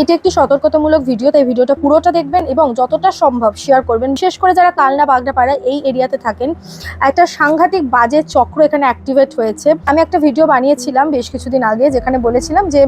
এটি একটি সতর্কতামূলক ভিডিও, তাই ভিডিওটা পুরোটা দেখবেন এবং যতটা সম্ভব শেয়ার করবেন। বিশেষ করে যারা কালনা বাগনাপাড়া এই এরিয়াতে থাকেন, একটা সাংঘাতিক বাজে চক্র এখানে অ্যাক্টিভেট হয়েছে। আমি একটা ভিডিও বানিয়েছিলাম বেশ কিছুদিন আগে, যেখানে বলেছিলাম যে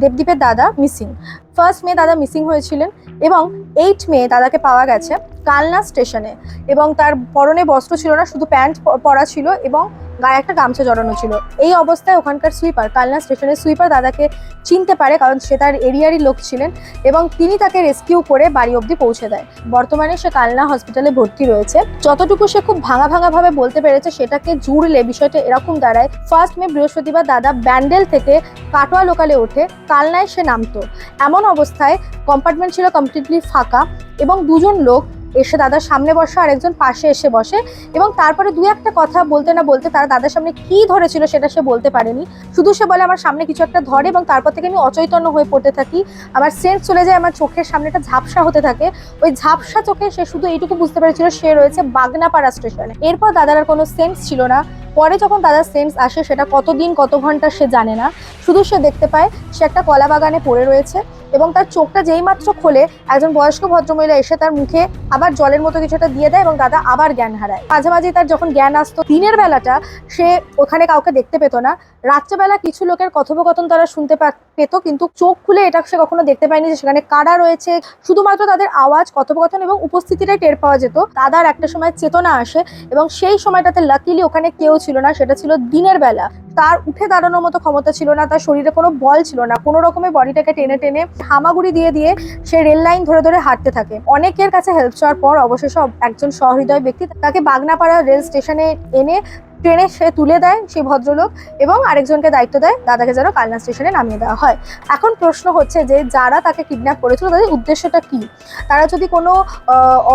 দেবদীপের দাদা মিসিং। 1 মে দাদা মিসিং হয়েছিলেন এবং 8 মে দাদাকে পাওয়া গেছে কালনা স্টেশনে, এবং তার পরনে বস্ত্র ছিল না, শুধু প্যান্ট পরা ছিল এবং গায়ে একটা গামছা জড়ানো ছিল। এই অবস্থায় ওখানকার সুইপার, কালনা স্টেশনের সুইপার দাদাকে চিনতে পারে, কারণ সে তার এরিয়ারই লোক ছিলেন, এবং তিনি তাকে রেস্কিউ করে বাড়ি অবধি পৌঁছে দেয়। বর্তমানে সে কালনা হসপিটালে ভর্তি রয়েছে। যতটুকু সে খুব ভাঙা ভাবে বলতে পেরেছে, সেটাকে জুড়লে বিষয়টা এরকম দাঁড়ায়। 1 মে বৃহস্পতিবার দাদা ব্যান্ডেল থেকে কাটোয়া লোকালে ওঠে কালনায় সে নামতো। এমন অবস্থায় কম্পার্টমেন্ট ছিল কমপ্লিটলি ফাঁকা এবং দুজন লোক এসে দাদার সামনে বসে আর একজন পাশে এসে বসে, এবং তারপরে দু একটা কথা বলতে না বলতে তারা দাদার সামনে কি ধরেছিল সেটা সে বলতে পারেনি। শুধু সে বলে আমার সামনে কিছু একটা ধরে, এবং তারপর থেকে আমি অচৈতন্য হয়ে পড়তে থাকি, আমার সেন্স চলে যায়, আমার চোখের সামনেটা ঝাপসা হতে থাকে। ওই ঝাপসা চোখে সে শুধু এইটুকু বুঝতে পেরেছিল সে রয়েছে বাগনাপাড়া স্টেশনে। এরপর দাদার আর কোনো সেন্স ছিল না। পরে যখন দাদার সেন্স আসে, সেটা কতদিন কত ঘন্টা সে জানে না, শুধু সে দেখতে পায় সে একটা কলা বাগানে পড়ে রয়েছে, এবং তার চোখটা যেই মাত্র খোলে একজন বয়স্ক ভদ্রমহিলা এসে তার মুখে আবার জলের মতো কিছুটা দিয়ে দেয়, এবং দাদা আবার জ্ঞান হারায়। মাঝে মাঝে তার যখন জ্ঞান আসতো, দিনের বেলাটা সে ওখানে কাউকে দেখতে পেত না, রাত্রেবেলা কিছু লোকের কথোপকথন তারা শুনতে পেত, কিন্তু চোখ খুলে এটা সে কখনো দেখতে পায়নি যে সেখানে কারা রয়েছে। শুধুমাত্র তাদের আওয়াজ, কথোপকথন এবং উপস্থিতিটাই টের পাওয়া যেত। দাদার একটা সময় চেতনা আসে, এবং সেই সময়টাতে লাকিলি ওখানে কেউ ছিল না, সেটা ছিল দিনের বেলা। তার উঠে দাঁড়ানোর মতো ক্ষমতা ছিল না, তার শরীরে কোনো বল ছিল না, কোনো রকমের বডিটাকে টেনে টেনে হামাগুড়ি দিয়ে দিয়ে সে রেল লাইন ধরে ধরে হাঁটতে থাকে। অনেকের কাছে হেল্প চাওয়ার পর অবশেষে একজন সহৃদয় ব্যক্তি তাকে বাগনাপাড়া রেল স্টেশনে এনে ট্রেনে সে তুলে দেয় সেই ভদ্রলোক, এবং আরেকজনকে দায়িত্ব দেয় দাদাকে যেন কালনা স্টেশনে নামিয়ে দেওয়া হয়। এখন প্রশ্ন হচ্ছে যে যারা তাকে কিডন্যাপ করেছিল তাদের উদ্দেশ্যটা কি? তারা যদি কোনো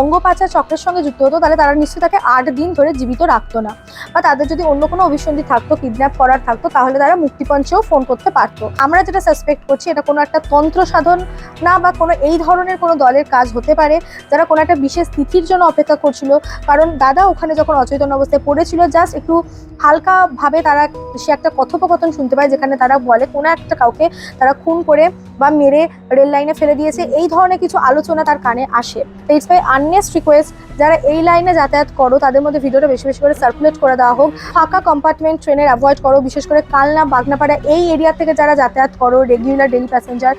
অঙ্গ পাচার চক্রের সঙ্গে যুক্ত হতো, তাহলে তারা নিশ্চয়ই তাকে 8 দিন ধরে জীবিত রাখতো না, বা তাদের যদি অন্য কোনো অভিসন্ধি থাকতো, কিডন্যাপ করার থাকতো, তাহলে তারা মুক্তিপঞ্চেও ফোন করতে পারতো। আমরা যেটা সাসপেক্ট করছি, এটা কোনো একটা তন্ত্র সাধন না, বা কোনো এই ধরনের কোনো দলের কাজ হতে পারে, যারা কোনো একটা বিশেষ তিথির জন্য অপেক্ষা করছিল। কারণ দাদা ওখানে যখন অচেতন অবস্থায় পড়েছিল, জাস্ট একটু হালকাভাবে তারা সে একটা কথোপকথন শুনতে পায়, যেখানে তারা বলে কোনো একটা কাউকে তারা খুন করে বা মেরে রেল লাইনে ফেলে দিয়েছে, এই ধরনের কিছু আলোচনা তার কানে আসে। ইটস মাই আর্নেস্ট রিকোয়েস্ট, যারা এই লাইনে যাতায়াত করো তাদের মধ্যে ভিডিওটা বেশি বেশি করে সার্কুলেট করে দেওয়া হোক। ফাঁকা কম্পার্টমেন্ট ট্রেনের অ্যাভয়েড করো, বিশেষ করে কালনা বাগনাপাড়া এই এরিয়া থেকে যারা যাতায়াত করো, রেগুলার ডেলি প্যাসেঞ্জার,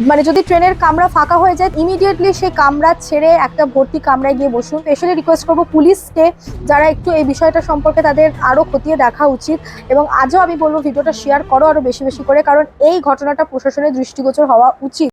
মানে যদি ট্রেনের কামরা ফাঁকা হয়ে যায়, ইমিডিয়েটলি সেই কামরা ছেড়ে একটা ভর্তি কামরায় গিয়ে বসুন। স্পেশালি রিকোয়েস্ট করবো পুলিশকে, যারা একটু এই বিষয়টা সম্পর্কে তাদের আরও খতিয়ে দেখা উচিত। এবং আজও আমি বলবো ভিডিওটা শেয়ার করো আরও বেশি বেশি করে, কারণ এই ঘটনাটা প্রশাসনের দৃষ্টিগোচর হওয়া উচিত।